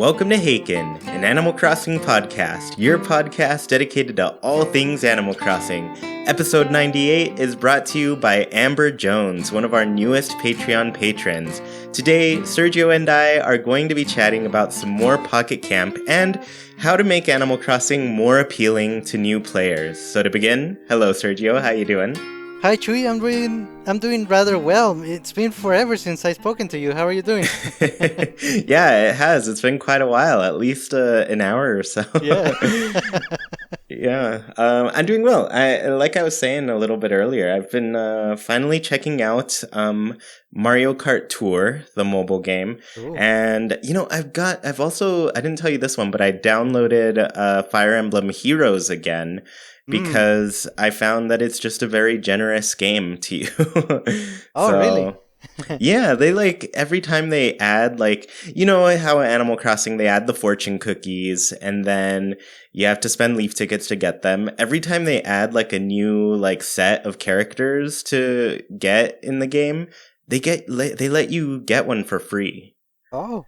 Welcome to Haken, an Animal Crossing podcast, your podcast dedicated to all things Animal Crossing. Episode 98 is brought to you by Amber Jones, one of our newest Patreon patrons. Today, Sergio and I are going to be chatting about some more Pocket Camp and how to make Animal Crossing more appealing to new players. So to begin, hello Sergio, how you doing? Hi Chui, I'm doing rather well. It's been forever since I've spoken to you. How are you doing? Yeah, it has. It's been quite a while, at least an hour or so. Yeah. Yeah, I'm doing well. Like I was saying a little bit earlier, I've been finally checking out Mario Kart Tour, the mobile game. Ooh. And, I didn't tell you this one, but I downloaded Fire Emblem Heroes again, because I found that it's just a very generous game to you. Oh, really? Yeah, they every time they add how Animal Crossing they add the fortune cookies and then you have to spend leaf tickets to get them. Every time they add a new set of characters to get in the game, they let you get one for free. Oh.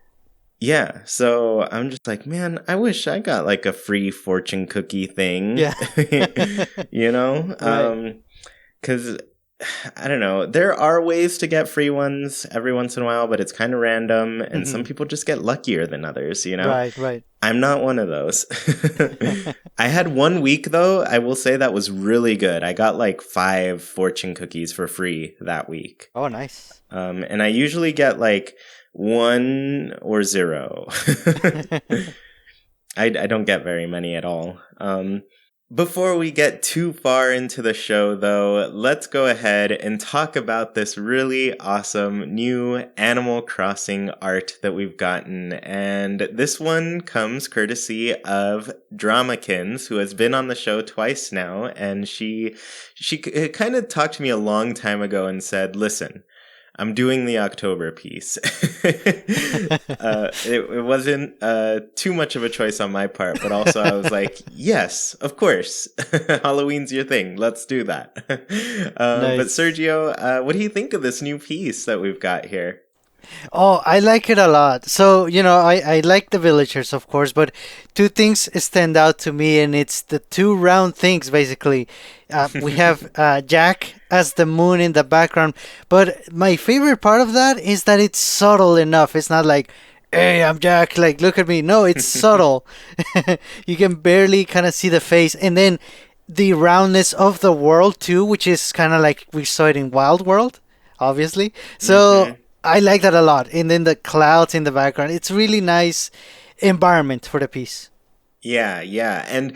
Yeah, so I'm just man, I wish I got a free fortune cookie thing. Yeah. Right. Because I don't know, there are ways to get free ones every once in a while, but it's kind of random, and some people just get luckier than others, Right. I'm not one of those. I had 1 week, though, I will say that was really good. I got 5 fortune cookies for free that week. Oh, nice. And I usually get 1 or 0. I don't get very many at all. Before we get too far into the show, though, let's go ahead and talk about this really awesome new Animal Crossing art that we've gotten. And this one comes courtesy of Dramakins, who has been on the show twice now. And she kind of talked to me a long time ago and said, listen, I'm doing the October piece. It wasn't too much of a choice on my part, but also I was like, yes, of course. Halloween's your thing. Let's do that. Nice. But Sergio, what do you think of this new piece that we've got here? Oh, I like it a lot. So, I like the villagers, of course, but two things stand out to me, and it's the two round things, basically. We have Jack as the moon in the background, but my favorite part of that is that it's subtle enough. It's not like, hey, I'm Jack, look at me. No, it's subtle. You can barely kind of see the face. And then the roundness of the world, too, which is kind of like we saw it in Wild World, obviously. So I like that a lot. And then the clouds in the background. It's really nice environment for the piece. Yeah. And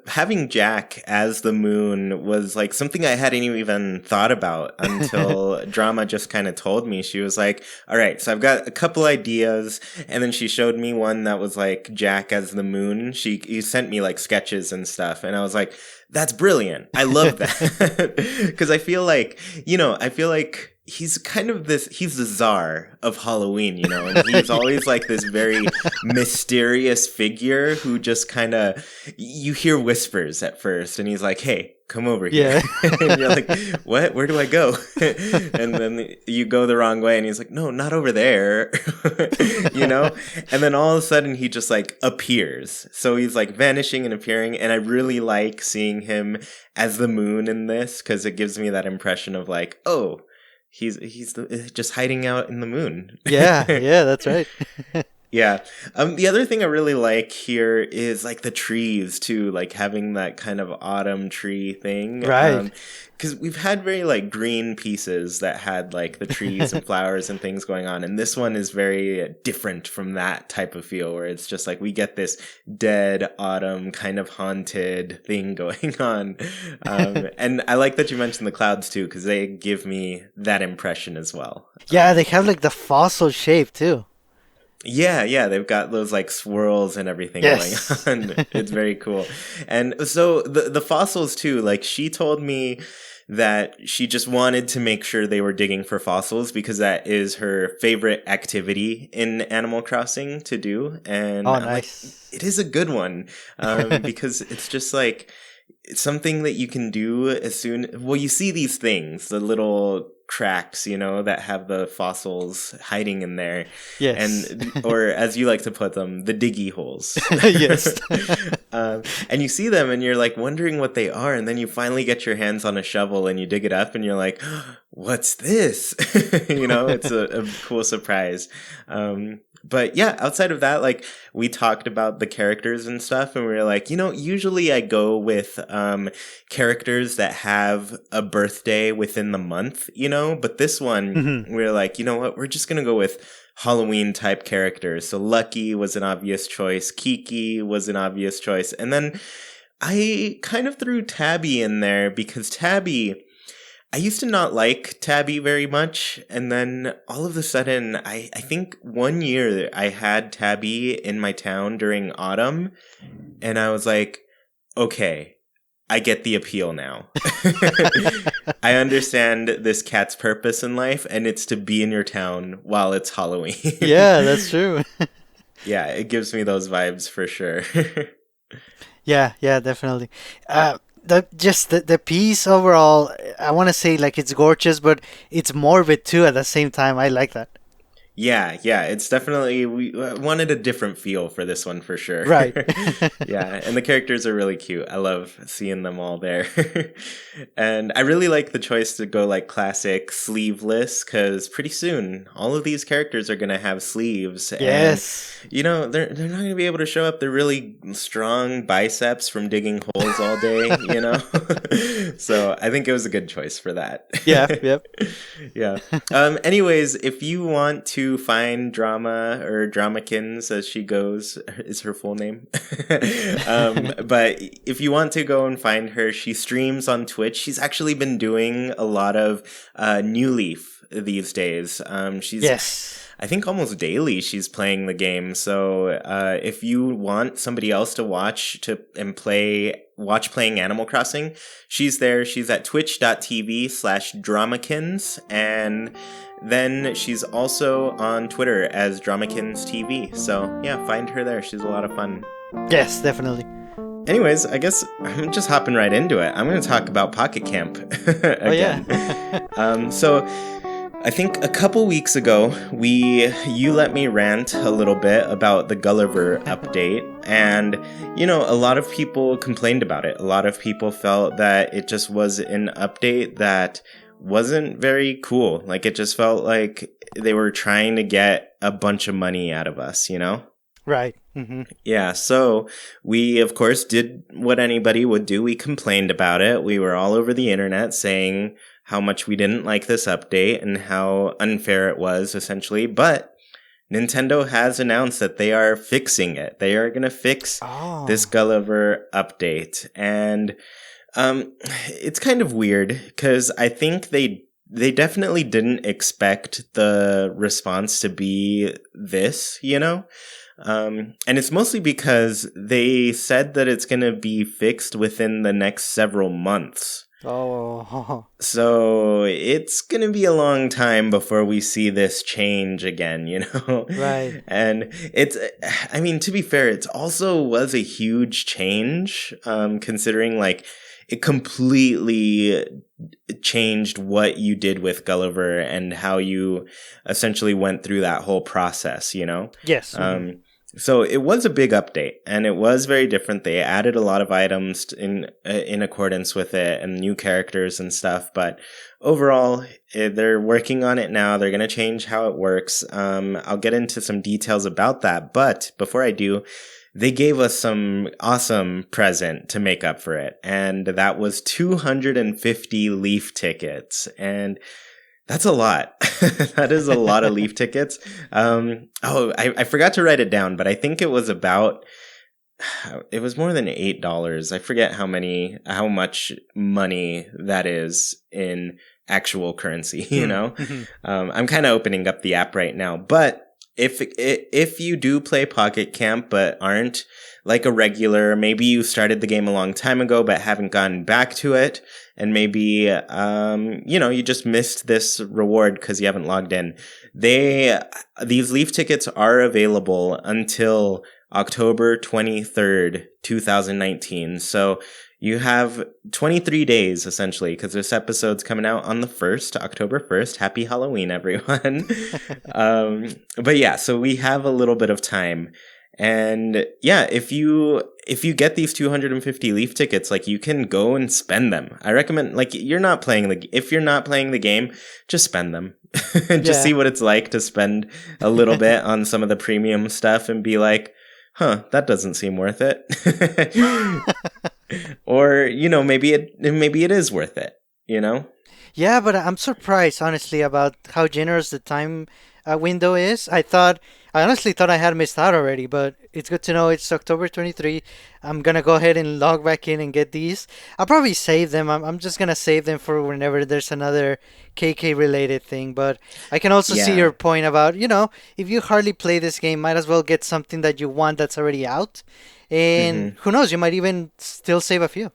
having Jack as the moon was something I hadn't even thought about until Drama just kind of told me. She was like, all right, so I've got a couple ideas. And then she showed me one that was Jack as the moon. You sent me sketches and stuff. And I was like, that's brilliant. I love that. Because I feel he's kind of he's the czar of Halloween, and he's always this very mysterious figure who just kind of, you hear whispers at first and he's like, hey, come over here. Yeah. And you're like, what? Where do I go? And then you go the wrong way and he's like, no, not over there. And then all of a sudden he just appears. So he's vanishing and appearing. And I really like seeing him as the moon in this because it gives me that impression of oh, he's just hiding out in the moon. Yeah, that's right. Yeah. The other thing I really like here is the trees too, having that kind of autumn tree thing. Right. Because we've had very green pieces that had the trees and flowers and things going on, and this one is very different from that type of feel where it's just we get this dead autumn kind of haunted thing going on. And I like that you mentioned the clouds too, because they give me that impression as well. Yeah, they have the fossil shape too. Yeah, they've got those swirls and everything yes. going on. It's very cool. And so the fossils too, she told me that she just wanted to make sure they were digging for fossils because that is her favorite activity in Animal Crossing to do. And oh, nice. it is a good one because it's just something that you can do as soon, well, you see these things, the little cracks, that have the fossils hiding in there. Yes. And, or as you like to put them, the diggy holes. Yes. And you see them and you're like wondering what they are. And then you finally get your hands on a shovel and you dig it up and you're like, what's this? It's a cool surprise. But yeah, outside of that, like we talked about the characters and stuff, and we were like, usually I go with characters that have a birthday within the month, but this one, we were like, you know what, we're just gonna go with Halloween type characters. So Lucky was an obvious choice, Kiki was an obvious choice, and then I kind of threw Tabby in there because Tabby, I used to not like Tabby very much, and then all of a sudden, I think one year I had Tabby in my town during autumn, and I was like, okay, I get the appeal now. I understand this cat's purpose in life, and it's to be in your town while it's Halloween. Yeah, that's true. Yeah, it gives me those vibes for sure. Yeah, definitely. The piece overall, I want to say like it's gorgeous, but it's morbid too at the same time. I like that. Yeah, it's definitely, we wanted a different feel for this one for sure. Right. Yeah, and the characters are really cute. I love seeing them all there. And I really like the choice to go like classic sleeveless, because pretty soon all of these characters are going to have sleeves. Yes. And, they're not going to be able to show up their really strong biceps from digging holes all day, So I think it was a good choice for that. Yeah, yep. Yeah. Anyways, if you want to find Drama, or Dramakins as she goes, is her full name. But if you want to go and find her, she streams on Twitch. She's actually been doing a lot of New Leaf these days. She's, yes, I think almost daily she's playing the game. So if you want somebody else to watch and watch playing Animal Crossing, she's there. She's at twitch.tv/Dramakins, and then she's also on Twitter as Dramakins TV. So yeah, find her there. She's a lot of fun. Yes, definitely. Anyways, I guess I'm just hopping right into it. I'm going to talk about Pocket Camp again. Oh, yeah. So I think a couple weeks ago, you let me rant a little bit about the Gulliver update, and a lot of people complained about it. A lot of people felt that it just was an update that wasn't very cool. Like, it just felt like they were trying to get a bunch of money out of us, Right. Mm-hmm. Yeah, so we, of course, did what anybody would do. We complained about it. We were all over the internet saying how much we didn't like this update and how unfair it was, essentially. But Nintendo has announced that they are fixing it. They are going to fix this Gulliver update. And it's kind of weird because I think they definitely didn't expect the response to be this, and it's mostly because they said that it's going to be fixed within the next several months. Oh. So it's going to be a long time before we see this change again, Right. And to be fair, it also was a huge change, considering like it completely changed what you did with Gulliver and how you essentially went through that whole process, Yes. So it was a big update, and it was very different. They added a lot of items in accordance with it, and new characters and stuff. But overall, they're working on it now. They're going to change how it works. I'll get into some details about that. But before I do, they gave us some awesome present to make up for it, and that was 250 Leaf tickets. And that's a lot. That is a lot of Leaf tickets. I forgot to write it down, but I think it was more than $8. I forget how much money that is in actual currency, I'm kind of opening up the app right now, but if you do play Pocket Camp but aren't like a regular, maybe you started the game a long time ago but haven't gone back to it, and maybe you just missed this reward because you haven't logged in. These Leaf tickets are available until October 23rd, 2019. So You have 23 days, essentially, because this episode's coming out on the 1st, October 1st. Happy Halloween, everyone. But yeah, so we have a little bit of time. And yeah, if you get these 250 Leaf tickets, like, you can go and spend them. I recommend, like, if you're not playing the game, just spend them. Just see what it's like to spend a little bit on some of the premium stuff and be like, huh, that doesn't seem worth it. Or, maybe it is worth it, Yeah, but I'm surprised, honestly, about how generous the time window is. I honestly thought I had missed out already, but it's good to know it's October 23. I'm gonna go ahead and log back in and get these. I'll probably save them. I'm just gonna save them for whenever there's another KK related thing. But I can also see Yeah. your point about, if you hardly play this game, might as well get something that you want that's already out. And Hmm. who knows, you might even still save a few.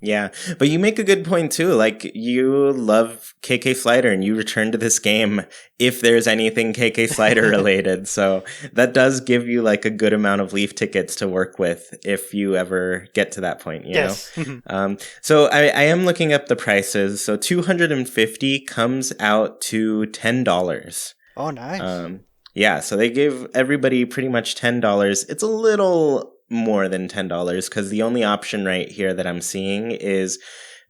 Yeah, but you make a good point too. Like, you love KK Slider and you return to this game if there's anything KK Slider related. So that does give you like a good amount of Leaf tickets to work with if you ever get to that point, Yes. So I am looking up the prices. So 250 comes out to $10. Oh, nice. Yeah, so they give everybody pretty much $10. It's a little more than $10 because the only option right here that I'm seeing is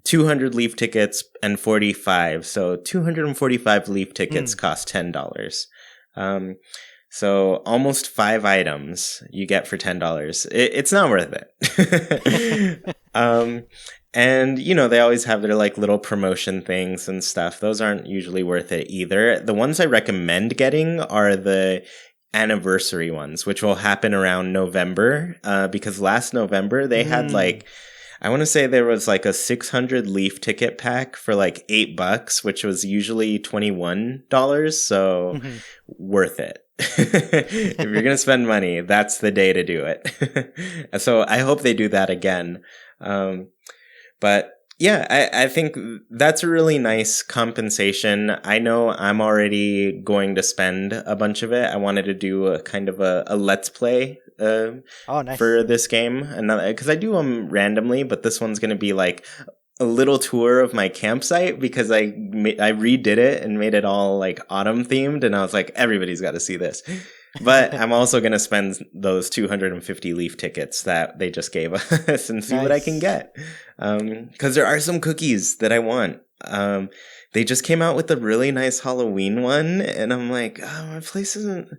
200 Leaf tickets and 45. So 245 Leaf tickets cost $10. So almost 5 items you get for $10. It's not worth it. And, they always have their like little promotion things and stuff. Those aren't usually worth it either. The ones I recommend getting are the anniversary ones, which will happen around November, because last November they had like, I want to say there was like a 600 Leaf ticket pack for like $8, which was usually $21. So worth it. If you're going to spend money, that's the day to do it. So I hope they do that again. But yeah, I think that's a really nice compensation. I know I'm already going to spend a bunch of it. I wanted to do a kind of a let's play Oh, nice. for this game, because I do them randomly, but this one's going to be like a little tour of my campsite because I redid it and made it all like autumn themed, and I was like, everybody's got to see this. But I'm also going to spend those 250 Leaf tickets that they just gave us and see what I can Nice. get. Because there are some cookies that I want. They just came out with a really nice Halloween one, and I'm like, oh, my place isn't...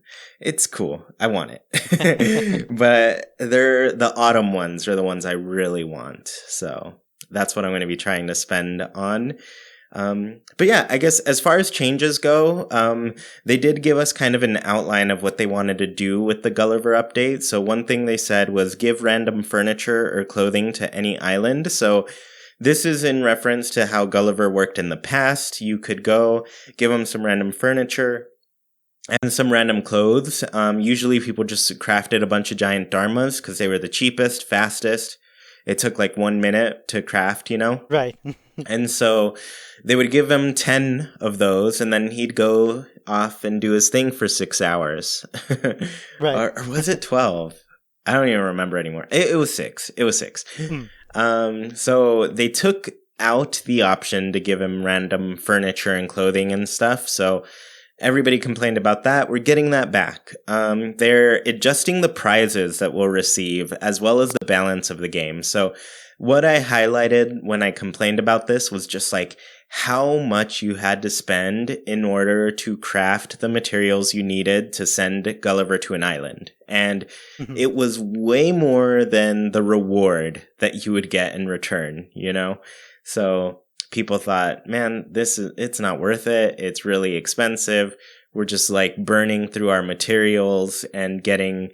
It's cool. I want it. But the autumn ones are the ones I really want. So that's what I'm going to be trying to spend on. But yeah, I guess as far as changes go, they did give us kind of an outline of what they wanted to do with the Gulliver update. So one thing they said was give random furniture or clothing to any island. So this is in reference to how Gulliver worked in the past. You could go give him some random furniture and some random clothes. Usually people just crafted a bunch of giant dharmas because they were the cheapest, fastest. It took like 1 minute to craft, Right. And so they would give him 10 of those, and then he'd go off and do his thing for 6 hours. Right. Or was it 12? I don't even remember anymore. It was 6. It was 6. So they took out the option to give him random furniture and clothing and stuff. So everybody complained about that. We're getting that back. They're adjusting the prizes that we'll receive as well as the balance of the game. So what I highlighted when I complained about this was just like how much you had to spend in order to craft the materials you needed to send Gulliver to an island. And it was way more than the reward that you would get in return, So people thought, man, it's not worth it. It's really expensive. We're just like burning through our materials and getting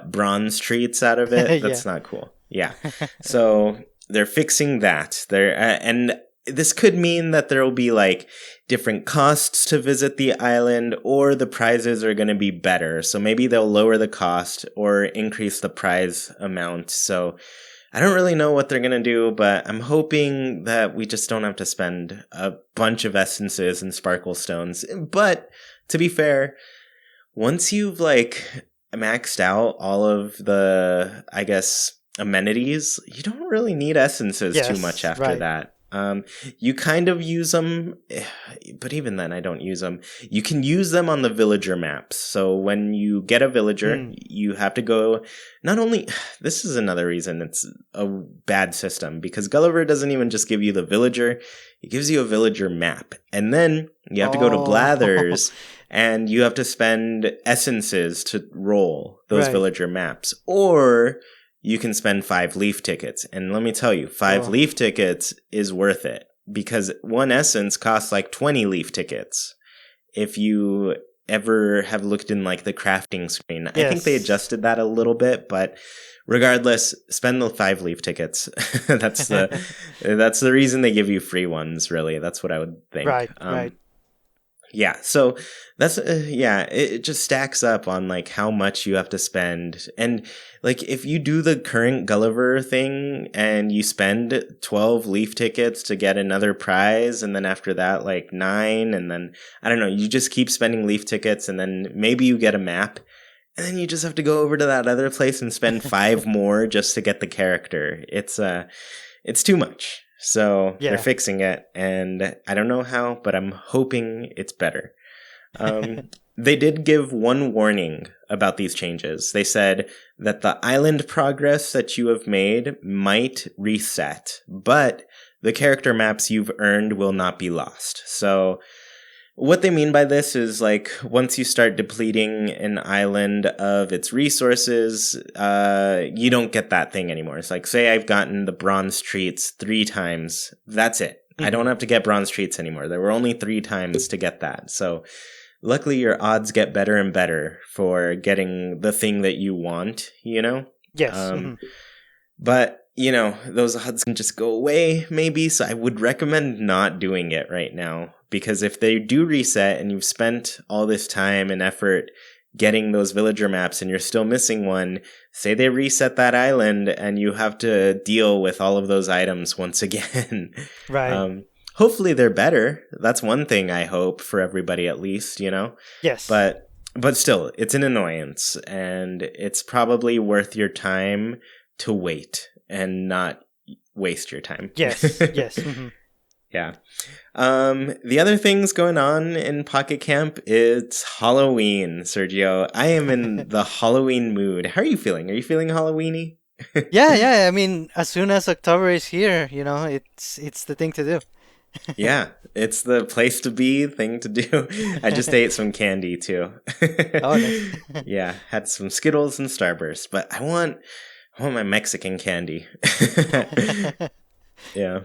bronze treats out of it. Yeah. That's not cool. Yeah. So they're fixing that. And this could mean that there will be like different costs to visit the island, or the prizes are going to be better. So maybe they'll lower the cost or increase the prize amount. So I don't really know what they're going to do, but I'm hoping that we just don't have to spend a bunch of essences and sparkle stones. But to be fair, once you've like maxed out all of the, I guess, amenities, you don't really need essences too much Yes, after right. that. You kind of use them, but even then, I don't use them. You can use them on the villager maps. So when you get a villager, Mm, you have to go. Not only this is another reason it's a bad system because Gulliver doesn't even just give you the villager; he gives you a villager map, and then you have to go to oh, Blathers and you have to spend essences to roll those right. villager maps, or you can spend 5 leaf tickets. And let me tell you, five Oh, leaf tickets is worth it because one essence costs like 20 leaf tickets. If you ever have looked in like the crafting screen, I think they yes. adjusted that a little bit, but regardless, spend the 5 leaf tickets. That's the reason they give you free ones, really. That's what I would think. Right, right. Yeah, so that's yeah, it just stacks up on like how much you have to spend. And like if you do the current Gulliver thing and you spend 12 leaf tickets to get another prize and then after that like 9 and then I don't know, you just keep spending leaf tickets and then maybe you get a map and then you just have to go over to that other place and spend 5 more just to get the character. It's too much. So they're Yeah. fixing it, and I don't know how, but I'm hoping it's better. They did give one warning about these changes. They said that the island progress that you have made might reset, but the character maps you've earned will not be lost. So what they mean by this is like once you start depleting an island of its resources, you don't get that thing anymore. It's like, say I've gotten the bronze treats 3 times. That's it. I don't Mhm. have to get bronze treats anymore. There were only 3 times to get that. So luckily your odds get better and better for getting the thing that you want, you know? Yes. Um, but, you know, those odds can just go away, maybe. So I would recommend not doing it right now. Because if they do reset and you've spent all this time and effort getting those villager maps and you're still missing one, say they reset that island and you have to deal with all of those items once again. Right. um, hopefully they're better. That's one thing I hope for everybody at least, you know? Yes. But still, it's an annoyance and it's probably worth your time to wait and not waste your time. Yes. Yes. Yeah. The other things going on in Pocket Camp, it's Halloween, Sergio. I am in the Halloween mood. How are you feeling? Are you feeling Halloweeny? Yeah, yeah. I mean, as soon as October is here, it's the thing to do. Yeah, it's the place to be, thing to do. I just ate some candy too. Oh, nice. Yeah, had some Skittles and Starburst, but I want my Mexican candy. Yeah.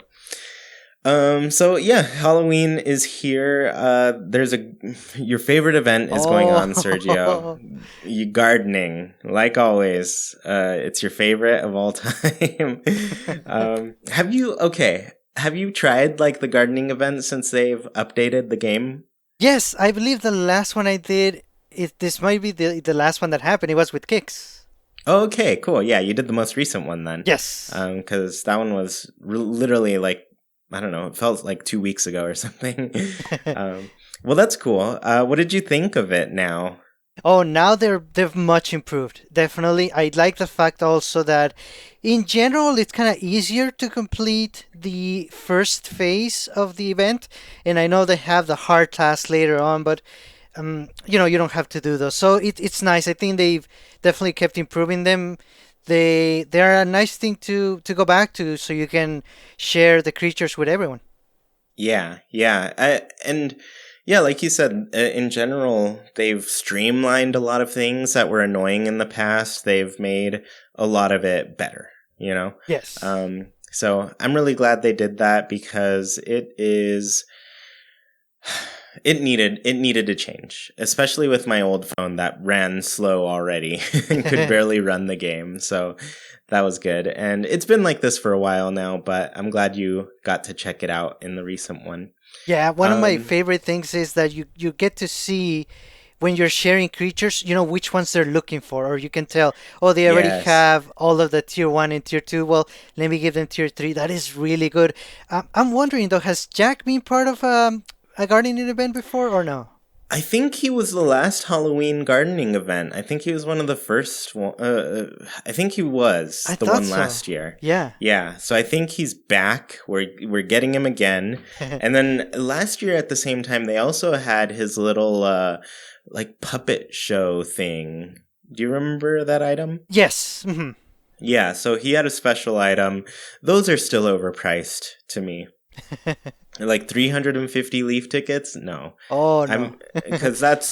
So yeah, Halloween is here. Your favorite event is going on, Sergio. Oh, You gardening, like always. It's your favorite of all time. Have you tried like the gardening event since they've updated the game? yes. I believe the last one I did. This might be the last one that happened. It was with kicks. Okay, cool. Yeah, you did the most recent one then. Yes. Because that one was literally like, I don't know, it felt like 2 weeks ago or something. um, well, that's cool. What did you think of it now? Oh, now they've much improved. Definitely. I like the fact also that in general it's kind of easier to complete the first phase of the event, and I know they have the hard tasks later on, but you don't have to do those. So it's nice. I think they've definitely kept improving them. They're a nice thing to go back to so you can share the creatures with everyone. Yeah, yeah. And yeah, like you said, in general, they've streamlined a lot of things that were annoying in the past. They've made a lot of it better, you know? Yes. So I'm really glad they did that because it needed to change, especially with my old phone that ran slow already and could barely run the game. So that was good. And it's been like this for a while now, but I'm glad you got to check it out in the recent one. Yeah, one of my Um, favorite things is that you get to see when you're sharing creatures, which ones they're looking for, or you can tell, oh, they already yes. have all of the tier one and tier two. Well, let me give them tier three. That is really good. I'm wondering though, has Jack been part of a gardening event before or no? I think he was the last Halloween gardening event. I think he was one of the first one. I think he was I the thought one so. last year. Yeah. Yeah, so I think he's back. We're getting him again. And then last year at the same time, they also had his little like puppet show thing. Do you remember that item? Yes. Hmm. Yeah, so he had a special item. Those are still overpriced to me. Like 350 leaf tickets? No. Oh no. I'm because that's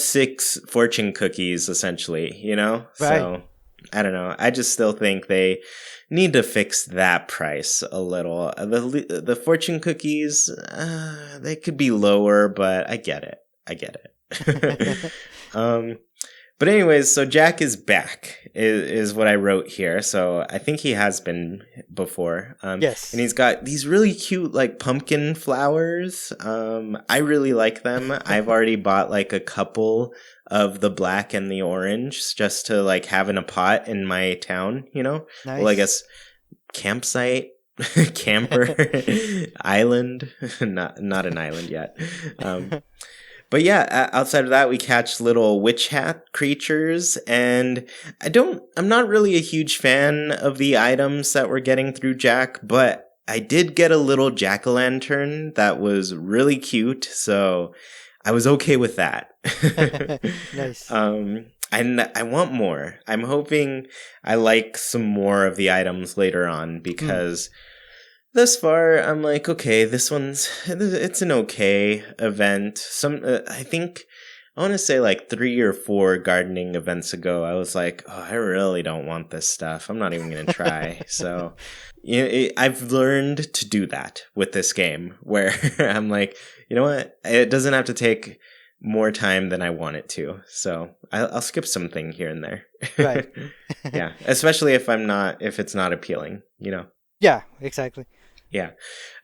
6 fortune cookies essentially, you know? Right. So I don't know. I just still think they need to fix that price a little. The fortune cookies, they could be lower, but I get it. I get it. um but anyways, so Jack is back is what I wrote here. So I think he has been before. And Yes. he's got these really cute like pumpkin flowers. I really like them. I've already bought like a couple of the black and the orange just to like have in a pot in my town, you know? Well, I Nice. guess campsite, camper, island, not an island yet. But yeah, outside of that, we catch little witch hat creatures, and I'm not really a huge fan of the items that we're getting through Jack, but I did get a little jack-o'-lantern that was really cute, so I was okay with that. Nice. And I want more. I'm hoping I like some more of the items later on Mm. because thus far, I'm like, okay, it's an okay event. I think, I want to say like 3 or 4 gardening events ago, I was like, oh, I really don't want this stuff. I'm not even going to try. So, I've learned to do that with this game where I'm like, you know what? It doesn't have to take more time than I want it to. So I'll skip something here and there. Right. Yeah. Especially if it's not appealing, you know? Yeah, exactly. Yeah.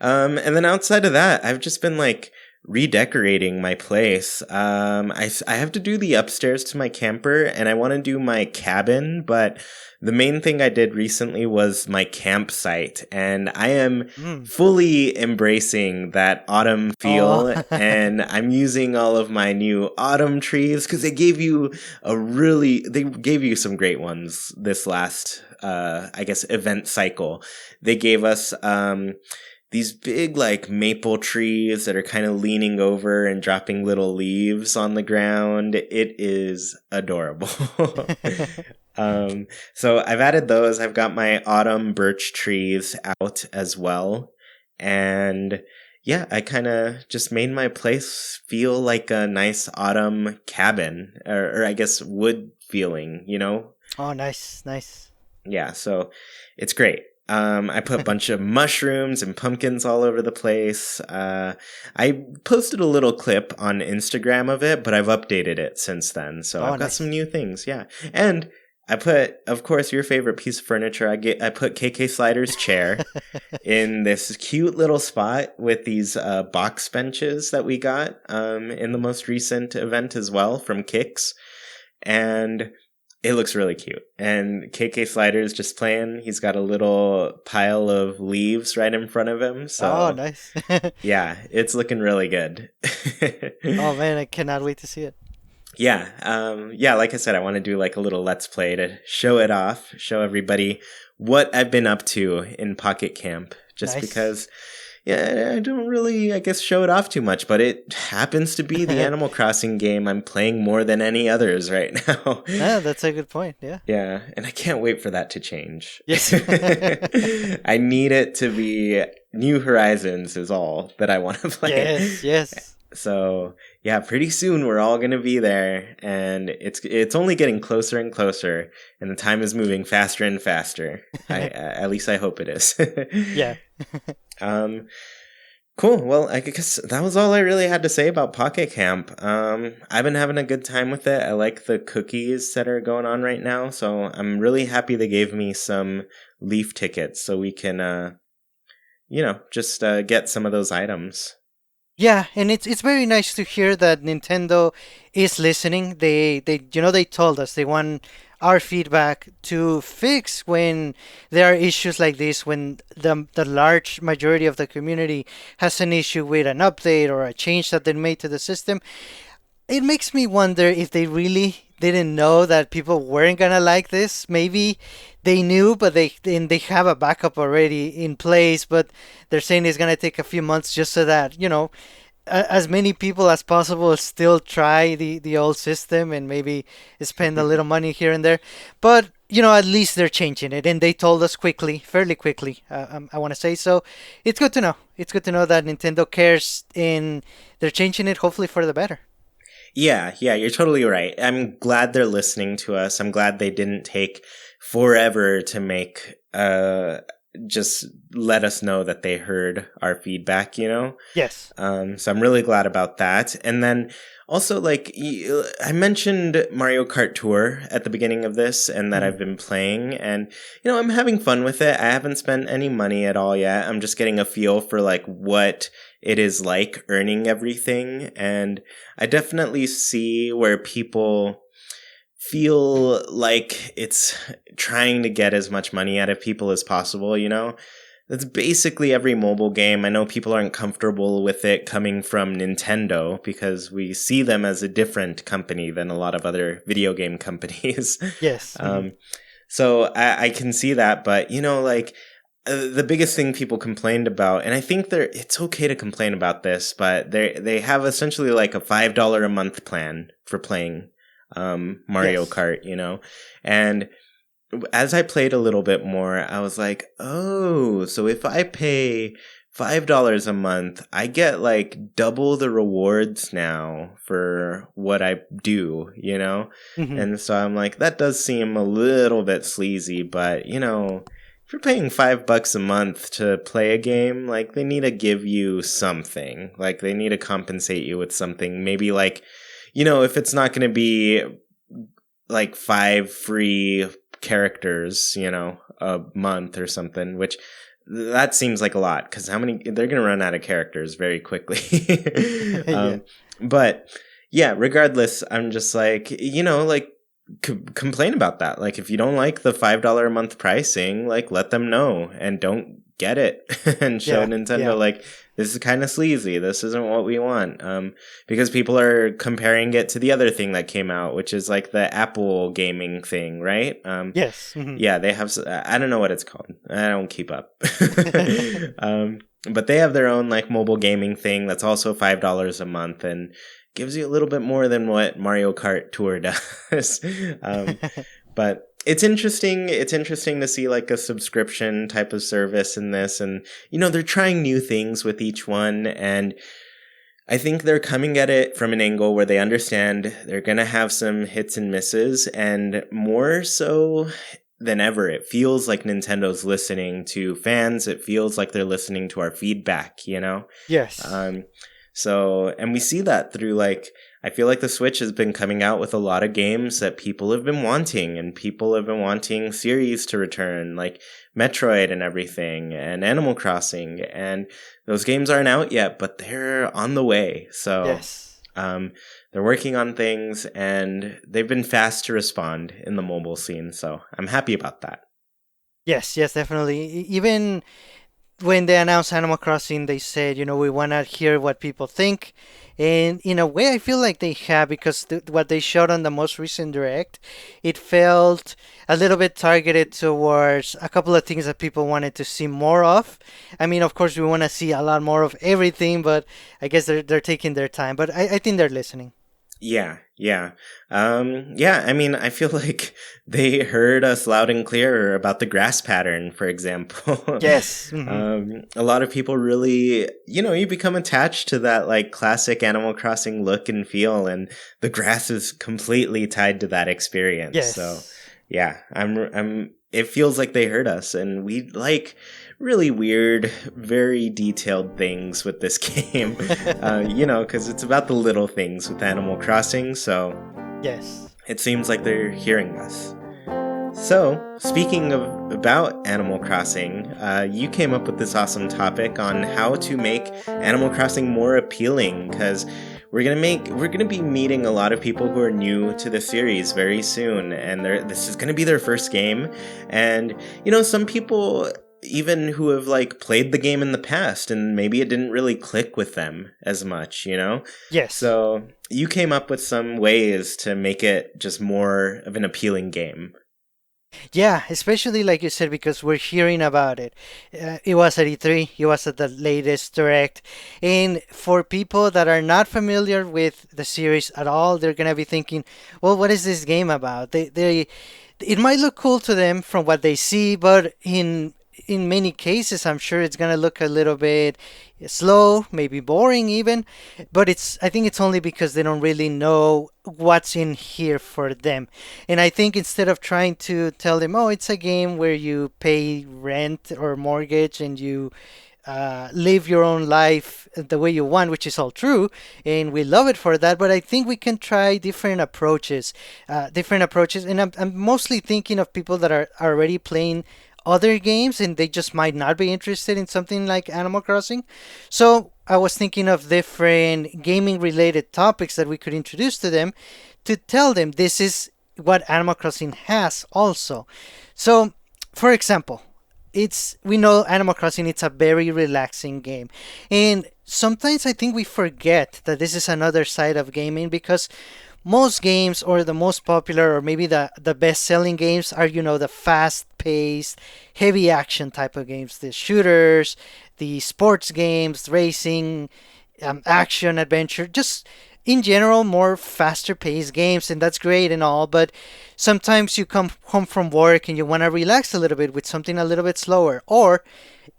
And then outside of that, I've just been like redecorating my place. I have to do the upstairs to my camper and I want to do my cabin, but the main thing I did recently was my campsite, and I am Mm. fully embracing that autumn Oh. feel, and I'm using all of my new autumn trees because they gave you some great ones this last I guess event cycle. They gave us these big like maple trees that are kind of leaning over and dropping little leaves on the ground. It is adorable. So I've added those. I've got my autumn birch trees out as well. And yeah, I kind of just made my place feel like a nice autumn cabin, or I guess wood feeling, you know? Oh, nice, nice. Yeah, so it's great. I put a bunch of mushrooms and pumpkins all over the place. I posted a little clip on Instagram of it, but I've updated it since then. So Oh, I've got some nice. new things. Yeah. And I put, of course, your favorite piece of furniture. I put KK Slider's chair in this cute little spot with these box benches that we got in the most recent event as well from Kicks. And it looks really cute. And KK Slider's just playing. He's got a little pile of leaves right in front of him. Oh, So, nice. yeah, it's looking really good. Oh man, I cannot wait to see it. Yeah, like I said, I want to do like a little let's play to show it off, show everybody what I've been up to in Pocket Camp. Just Nice. because, yeah, I don't really, I guess, show it off too much, but it happens to be the Animal Crossing game I'm playing more than any others right now. Yeah, that's a good point. Yeah. Yeah, and I can't wait for that to change. Yes. I need it to be New Horizons is all that I want to play. Yes. Yes. So, yeah, pretty soon we're all going to be there, and it's only getting closer and closer, and the time is moving faster and faster. At least I hope it is. Yeah. um Cool. Well, I guess that was all I really had to say about Pocket Camp. I've been having a good time with it. I like the cookies that are going on right now, so I'm really happy they gave me some leaf tickets so we can, just get some of those items. Yeah, and it's very nice to hear that Nintendo is listening. They told us they want our feedback to fix when there are issues like this, when the large majority of the community has an issue with an update or a change that they made to the system. It makes me wonder if they really didn't know that people weren't gonna like this. Maybe they knew, but they have a backup already in place. But they're saying it's gonna take a few months just so that as many people as possible still try the old system and maybe spend a little money here and there. But at least they're changing it, and they told us quickly, fairly quickly. I want to say so. It's good to know. It's good to know that Nintendo cares and they're changing it, hopefully for the better. Yeah, you're totally right. I'm glad they're listening to us. I'm glad they didn't take forever to make just let us know that they heard our feedback, Yes. So I'm really glad about that. And then also, like, I mentioned Mario Kart Tour at the beginning of this and that I've been playing, and I'm having fun with it. I haven't spent any money at all yet. I'm just getting a feel for like what it is like earning everything, and I definitely see where people feel like it's trying to get as much money out of people as possible, That's basically every mobile game. I know people aren't comfortable with it coming from Nintendo because we see them as a different company than a lot of other video game companies. Yes. So I can see that, but the biggest thing people complained about, and I think it's okay to complain about this, but they have essentially like a $5 a month plan for playing Mario Kart, and as I played a little bit more, I was like, oh, so if I pay $5 a month, I get like double the rewards now for what I do, And so I'm like, that does seem a little bit sleazy, but if you're paying $5 a month to play a game, like they need to give you something. Like they need to compensate you with something. Maybe like, if it's not going to be like 5 free characters, a month or something, which that seems like a lot because they're going to run out of characters very quickly. But yeah, regardless, I'm just like, complain about that. Like if you don't like the $5 a month pricing, like let them know and don't get it and show Nintendo like this is kind of sleazy, this isn't what we want, because people are comparing it to the other thing that came out, which is like the Apple gaming thing, right? Yes. Yeah, they have, I don't know what it's called, I don't keep up. But they have their own like mobile gaming thing that's also $5 a month and gives you a little bit more than what Mario Kart Tour does. But it's interesting. It's interesting to see like a subscription type of service in this. And, they're trying new things with each one. And I think they're coming at it from an angle where they understand they're going to have some hits and misses. And more so than ever, it feels like Nintendo's listening to fans. It feels like they're listening to our feedback, Yes. So, and we see that through like, I feel like the Switch has been coming out with a lot of games that people have been wanting, and people have been wanting series to return, like Metroid and everything, and Animal Crossing, and those games aren't out yet, but they're on the way. So, yes. They're working on things, and they've been fast to respond in the mobile scene, so I'm happy about that. Yes, definitely. Even when they announced Animal Crossing, they said, we want to hear what people think. And in a way, I feel like they have, because what they showed on the most recent Direct, it felt a little bit targeted towards a couple of things that people wanted to see more of. I mean, of course, we want to see a lot more of everything, but I guess they're taking their time. But I think they're listening. Yeah. I mean, I feel like they heard us loud and clear about the grass pattern, for example. Yes. A lot of people really, you become attached to that like classic Animal Crossing look and feel, and the grass is completely tied to that experience. Yes. So, yeah, it feels like they heard us, and we like really weird, very detailed things with this game, because it's about the little things with Animal Crossing, so yes, it seems like they're hearing us. So, speaking about Animal Crossing, you came up with this awesome topic on how to make Animal Crossing more appealing, because we're gonna be meeting a lot of people who are new to the series very soon, and this is gonna be their first game. And some people even who have like played the game in the past and maybe it didn't really click with them as much. Yes. So you came up with some ways to make it just more of an appealing game. Yeah, especially like you said, because we're hearing about it. It was at E3, it was at the latest Direct. And for people that are not familiar with the series at all, they're going to be thinking, well, what is this game about? It might look cool to them from what they see, but in many cases, I'm sure it's gonna look a little bit slow, maybe boring even. But I think it's only because they don't really know what's in here for them. And I think instead of trying to tell them, oh, it's a game where you pay rent or mortgage and you live your own life the way you want, which is all true, and we love it for that. But I think we can try different approaches, and I'm mostly thinking of people that are already playing other games and they just might not be interested in something like Animal Crossing. So I was thinking of different gaming related topics that we could introduce to them to tell them this is what Animal Crossing has also. So, for example, it's we know Animal Crossing, it's a very relaxing game. And sometimes I think we forget that this is another side of gaming because most games, or the most popular, or maybe the best selling games, are the fast paced heavy action type of games, the shooters, the sports games, racing, action adventure, just in general more faster paced games. And that's great and all, but sometimes you come home from work and you want to relax a little bit with something a little bit slower, or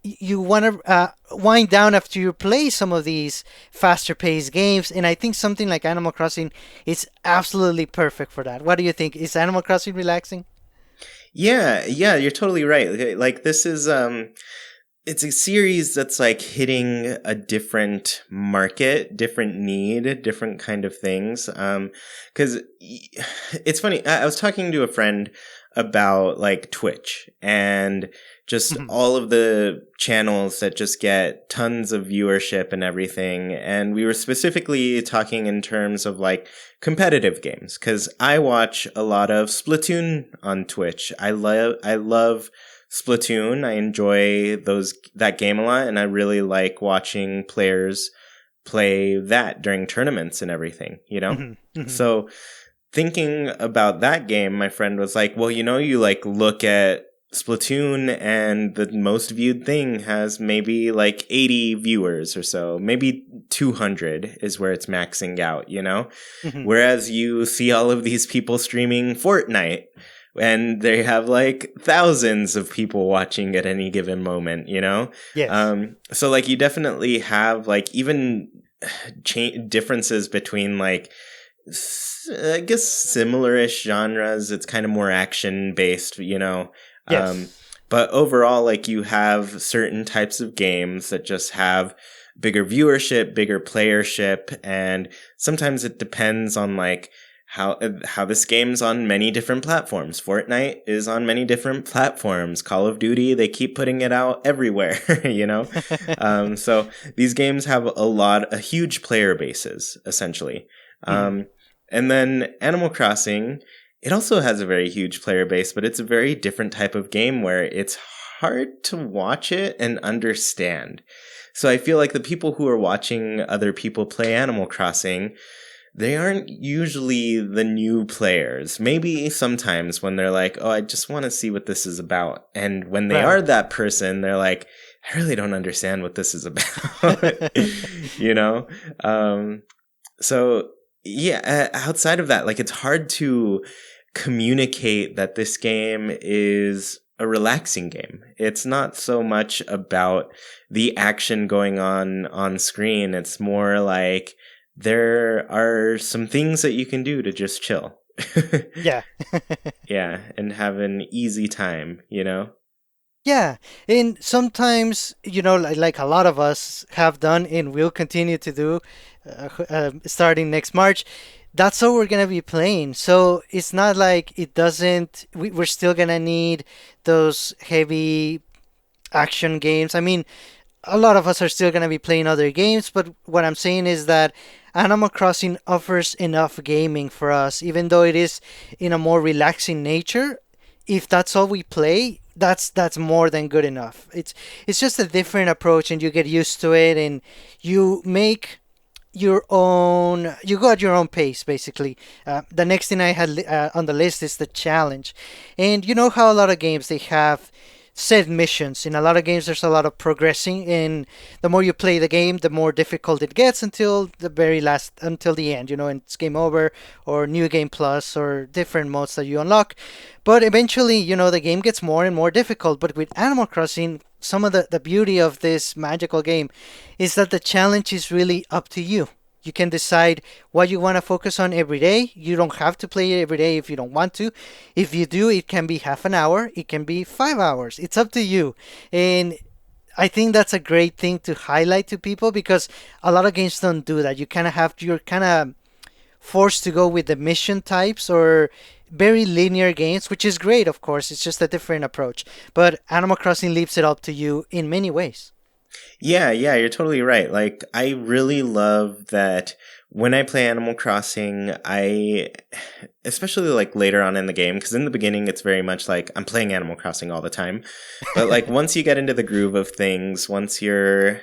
you want to wind down after you play some of these faster paced games. And I think something like Animal Crossing is absolutely perfect for that. What do you think? Is Animal Crossing relaxing? Yeah, you're totally right. Like this is it's a series that's like hitting a different market, different need, different kind of things. Cuz it's funny, I was talking to a friend about like Twitch and just all of the channels that just get tons of viewership and everything. And we were specifically talking in terms of like competitive games, because I watch a lot of Splatoon on Twitch. I love Splatoon. I enjoy that game a lot, and I really like watching players play that during tournaments and everything. So thinking about that game, my friend was like, well, you like look at Splatoon and the most viewed thing has maybe like 80 viewers or so. Maybe 200 is where it's maxing out. Whereas you see all of these people streaming Fortnite and they have like thousands of people watching at any given moment. Yes. So like you definitely have like even differences between like I guess similar-ish genres. It's kind of more action-based. Yes. But overall, like you have certain types of games that just have bigger viewership, bigger playership, and sometimes it depends on like how this game's on many different platforms. Fortnite is on many different platforms. Call of Duty, they keep putting it out everywhere. So these games have a huge player bases, essentially. And then Animal Crossing, it also has a very huge player base, but it's a very different type of game where it's hard to watch it and understand. So I feel like the people who are watching other people play Animal Crossing, they aren't usually the new players. Maybe sometimes when they're like, oh, I just want to see what this is about. And when they are Right. that person, they're like, I really don't understand what this is about. you know? So yeah, outside of that, like it's hard to communicate that this game is a relaxing game. It's not so much about the action going on screen. It's more like there are some things that you can do to just chill. Yeah. Yeah, and have an easy time. Yeah, and sometimes, like a lot of us have done and will continue to do, starting next March, that's all we're gonna be playing. So it's not like it doesn't. We're still gonna need those heavy action games. I mean, a lot of us are still going to be playing other games, but what I'm saying is that Animal Crossing offers enough gaming for us, even though it is in a more relaxing nature. If that's all we play, that's more than good enough. It's just a different approach, and you get used to it, and you make your own you go at your own pace basically. The next thing I had on the list is the challenge, and you know how a lot of games they have set missions. In a lot of games there's a lot of progressing, and the more you play the game the more difficult it gets until the very last, until the end, and it's game over, or new game plus, or different modes that you unlock. But eventually, the game gets more and more difficult. But with Animal Crossing, some of the beauty of this magical game is that the challenge is really up to you. You can decide what you want to focus on every day. You don't have to play it every day if you don't want to. If you do, it can be half an hour, it can be 5 hours. It's up to you. And I think that's a great thing to highlight to people, because a lot of games don't do that. You're kind of forced to go with the mission types or very linear games, which is great, of course. It's just a different approach. But Animal Crossing leaves it up to you in many ways. Yeah, yeah, you're totally right. Like, I really love that when I play Animal Crossing, especially like later on in the game, because in the beginning it's very much like I'm playing Animal Crossing all the time. But like once you get into the groove of things, once you've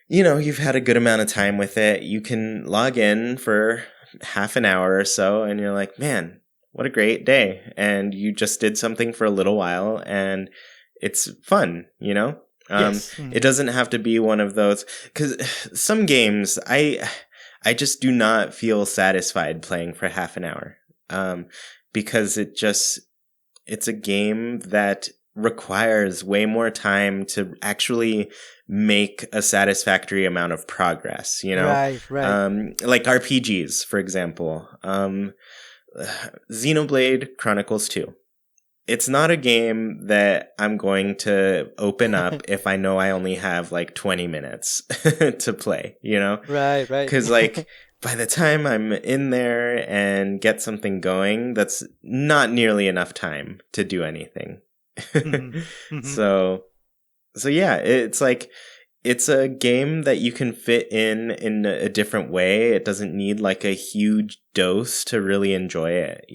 had a good amount of time with it, you can log in for half an hour or so and you're like, man, what a great day. And you just did something for a little while and it's fun. Yes. It doesn't have to be one of those, because some games I just do not feel satisfied playing for half an hour, because it's a game that requires way more time to actually make a satisfactory amount of progress. Right, right. Like RPGs, for example. Xenoblade Chronicles 2. It's not a game that I'm going to open up if I know I only have like 20 minutes to play. Right, right. Because like by the time I'm in there and get something going, that's not nearly enough time to do anything. Mhm, mhm. So yeah, it's like it's a game that you can fit in a different way. It doesn't need like a huge dose to really enjoy it.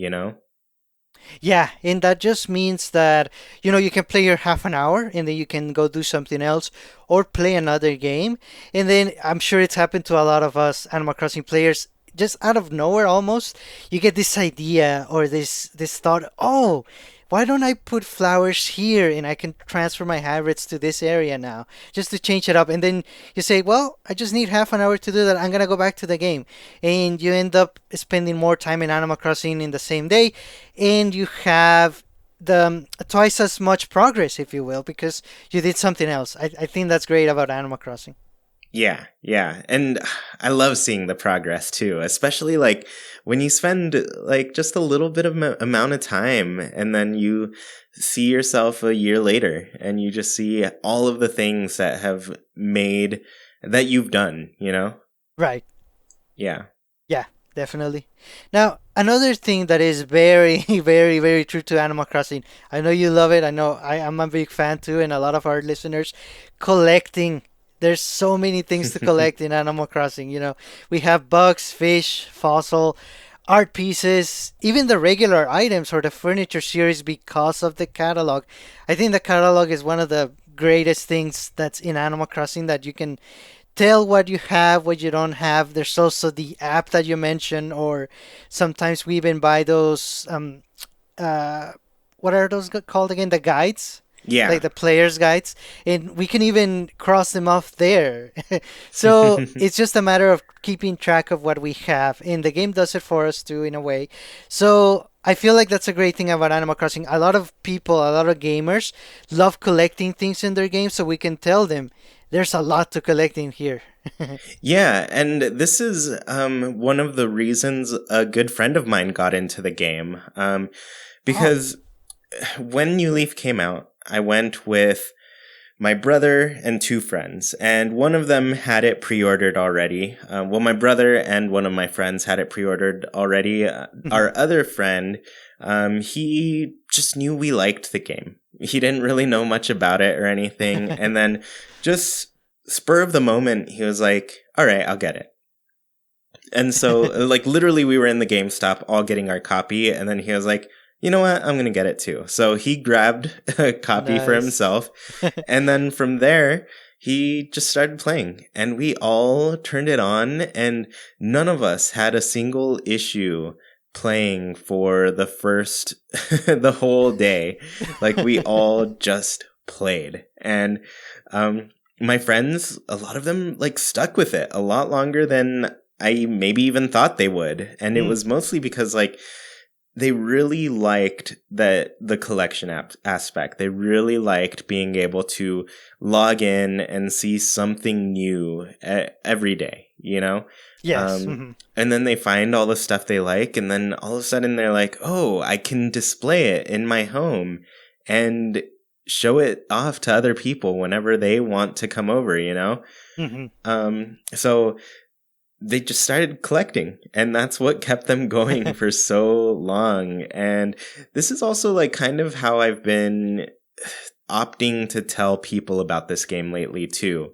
Yeah, and that just means that you can play your half an hour and then you can go do something else or play another game. And then I'm sure it's happened to a lot of us Animal Crossing players. Just out of nowhere, almost, you get this idea or this thought. Oh, why don't I put flowers here and I can transfer my hybrids to this area now, just to change it up. And then you say, well, I just need half an hour to do that. I'm gonna go back to the game, and you end up spending more time in Animal Crossing in the same day, and you have the twice as much progress, if you will, because you did something else. I think that's great about Animal Crossing. Yeah, yeah. And I love seeing the progress too, especially like when you spend like just a little bit of amount of time and then you see yourself a year later and you just see all of the things that have made that you've done. Right. Yeah. Yeah, definitely. Now, another thing that is very, very, very true to Animal Crossing. I know you love it. I know I am a big fan too, and a lot of our listeners, collecting. There's so many things to collect in Animal Crossing. We have bugs, fish, fossil, art pieces, even the regular items or the furniture series because of the catalog. I think the catalog is one of the greatest things that's in Animal Crossing, that you can tell what you have, what you don't have. There's also the app that you mentioned, or sometimes we even buy those uh what are those called again? The guides, like Yeah. the player's guides, and we can even cross them off there. So it's just a matter of keeping track of what we have, and the game does it for us too, in a way. So I feel like that's a great thing about Animal Crossing. A lot of people, a lot of gamers, love collecting things in their games, so we can tell them there's a lot to collect in here. Yeah, and this is one of the reasons a good friend of mine got into the game. Oh. Because when New Leaf came out, I went with my brother and two friends, and one of them had it pre-ordered already. Well, my brother and one of my friends had it pre-ordered already. Our other friend, he just knew we liked the game. He didn't really know much about it or anything, and then just spur of the moment, he was like, "All right, I'll get it." And so, like, literally, we were in the GameStop all getting our copy, and then he was like, you know what? I'm going to get it too. So he grabbed a copy for Nice. himself. And then from there, he just started playing. And we all turned it on, and none of us had a single issue playing for the first, the whole day. Like, we all just played. And, my friends, a lot of them like stuck with it a lot longer than I maybe even thought they would. And it Mm. was mostly because like they really liked the collection aspect. They really liked being able to log in and see something new every day, you know? Yes. Hmm. And then they find all the stuff they like, and then all of a sudden they're like, oh, I can display it in my home and show it off to other people whenever they want to come over, you know? Hmm. So they just started collecting, and that's what kept them going for so long. And this is also like kind of how I've been opting to tell people about this game lately too.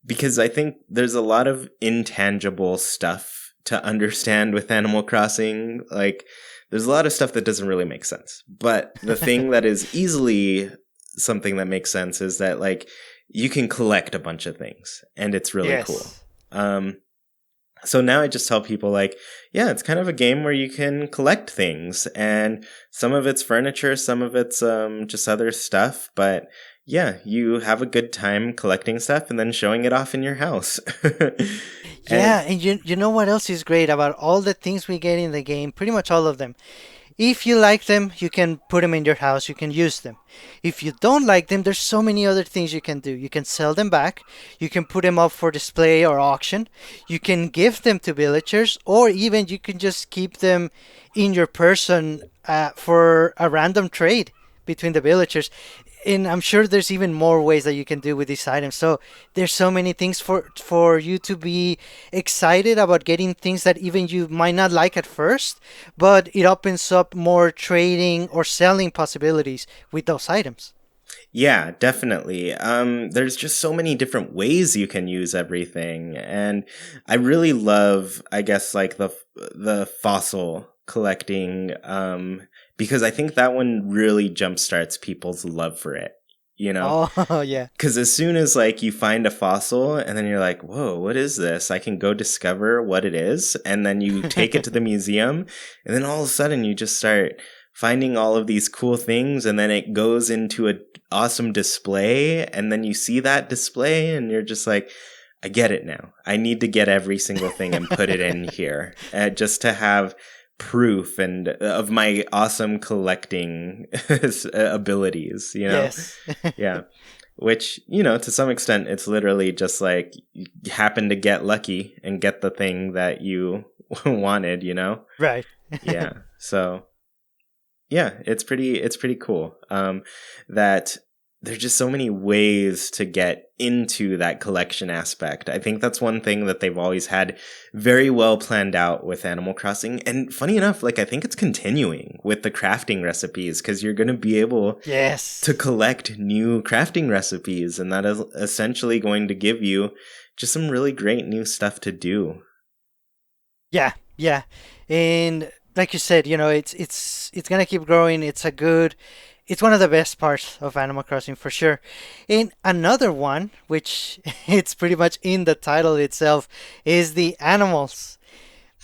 Because I think there's a lot of intangible stuff to understand with Animal Crossing. Like, there's a lot of stuff that doesn't really make sense. But the thing that is easily something that makes sense is that, like, you can collect a bunch of things, and it's really cool. Yes. So now I just tell people, like, yeah, it's kind of a game where you can collect things, and some of it's furniture, some of it's just other stuff, but yeah, you have a good time collecting stuff and then showing it off in your house. And Yeah, and you know what else is great about all the things we get in the game? Pretty much all of them. If you like them, you can put them in your house, you can use them. If you don't like them, there's so many other things you can do. You can sell them back, you can put them up for display or auction, you can give them to villagers, or even you can just keep them in your person for a random trade between the villagers. And I'm sure there's even more ways that you can do with these items. So there's so many things for you to be excited about getting things that even you might not like at first, but it opens up more trading or selling possibilities with those items. yeah, definitely. There's just so many different ways you can use everything, and I really love, I guess, like the fossil collecting, because I think that one really jumpstarts people's love for it. You know, Oh yeah. because as soon as like you find a fossil and then you're like, whoa, what is this? I can go discover what it is. And then you take it to the museum, and then all of a sudden you just start finding all of these cool things, and then it goes into a awesome display, and then you see that display and you're just like, I get it now. I need to get every single thing and put it in here, just to have proof and of my awesome collecting abilities, you know? Yes. Yeah. Which, you know, to some extent, it's literally just like you happen to get lucky and get the thing that you wanted, you know? Right. Yeah. So, yeah, it's pretty cool. That there's just so many ways to get into that collection aspect. I think that's one thing that they've always had very well planned out with Animal Crossing. And funny enough, like, I think it's continuing with the crafting recipes, because you're going to be able Yes. to collect new crafting recipes, and that is essentially going to give you just some really great new stuff to do. Yeah, yeah. And like you said, it's gonna keep growing. It's one of the best parts of Animal Crossing for sure. And another one, which it's pretty much in the title itself, is the animals.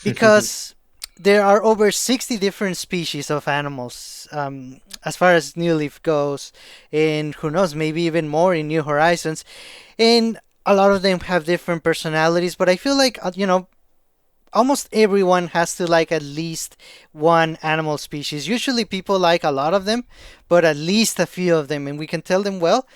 Because there are over 60 different species of animals, as far as New Leaf goes, and who knows, maybe even more in New Horizons. And a lot of them have different personalities, but I feel like, almost everyone has to like at least one animal species. Usually people like a lot of them, but at least a few of them. And we can tell them, well,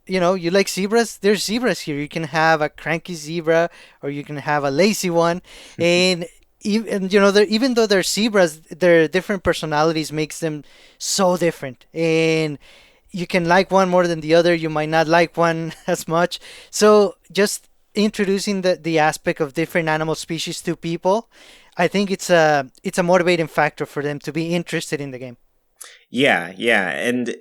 you like zebras? There's zebras here. You can have a cranky zebra or you can have a lazy one. And even, even though they're zebras, their different personalities makes them so different. And you can like one more than the other. You might not like one as much. So just introducing the aspect of different animal species to people, I think it's a motivating factor for them to be interested in the game. Yeah, yeah. And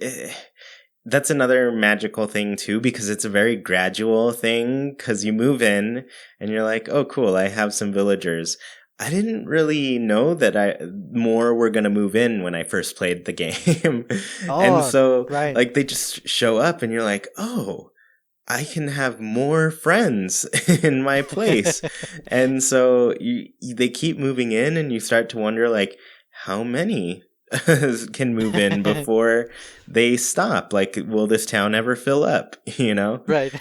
that's another magical thing too, because it's a very gradual thing. Because you move in and you're like, oh, cool, I have some villagers. I didn't really know that more were gonna move in when I first played the game, and Oh, so right. like they just show up, and you're like, oh, I can have more friends in my place. And so they keep moving in, and you start to wonder, like, how many can move in before they stop? Like, will this town ever fill up? You know? Right.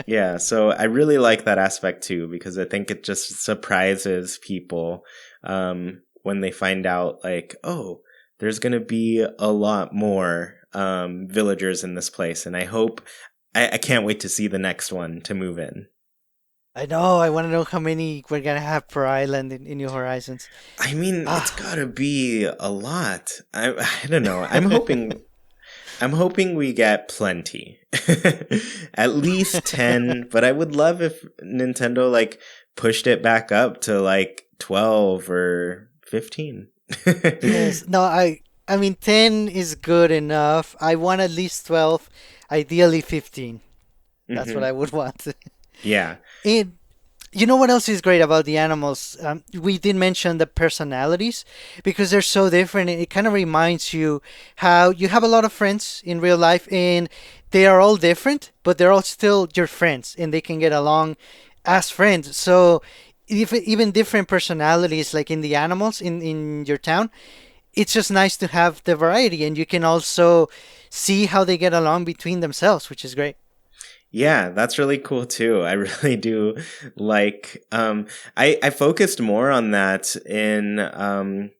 Yeah. So I really like that aspect too, because I think it just surprises people when they find out, like, oh, there's going to be a lot more villagers in this place. And I can't wait to see the next one to move in. I know. I want to know how many we're gonna have per island in New Horizons. I mean, it's Ah. gotta be a lot. I don't know. I'm hoping we get plenty. At least 10, but I would love if Nintendo like pushed it back up to like 12 or 15. Yes. No, I mean 10 is good enough. I want at least 12, ideally 15. That's what Hmm. I would want. Yeah. And you know what else is great about the animals? We did mention the personalities because they're so different. It kind of reminds you how you have a lot of friends in real life and they are all different, but they're all still your friends and they can get along as friends. So if, even different personalities like in the animals in your town, it's just nice to have the variety and you can also see how they get along between themselves, which is great. Yeah, that's really cool too. I really do like I focused more on that in I